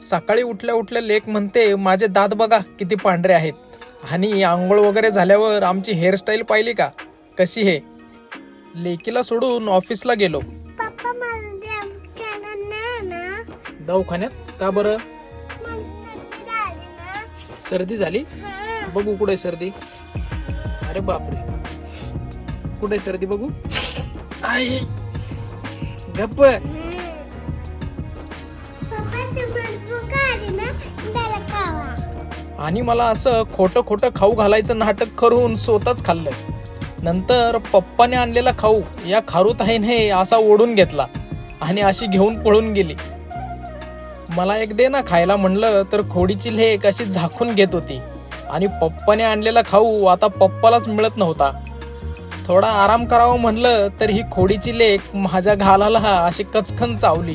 सकाळी उठल्या उठल्या लेक म्हणते माझे दात बघा किती पांढरे आहेत. आणि आंघोळ वगैरे झाल्यावर आमची हेअरस्टाईल पाहिली का कशी आहे. लेकीला सोडून ऑफिसला गेलो. पप्पा मला दवाखान्यात नाही ना. दवाखान्यात का बरं? सर्दी झाली? बघू कुठे सर्दी. अरे बापरे, कुठे सर्दी बघू. आई गप्प. आणि मला असं खोटं खोटं खाऊ घालायचं नाटक करून स्वतःच खाल्लं. नंतर पप्पाने आणलेला खाऊ या खारुताईने असा ओढून घेतला आणि अशी घेऊन पळून गेली. मला एक दे ना खायला म्हणलं तर खोडीची लेक अशी झाकून घेत होती. आणि पप्पाने आणलेला खाऊ आता पप्पालाच मिळत नव्हता. थोडा आराम करावं म्हणलं तर ही खोडीची लेक माझ्या गालाला अशी कचकन चावली.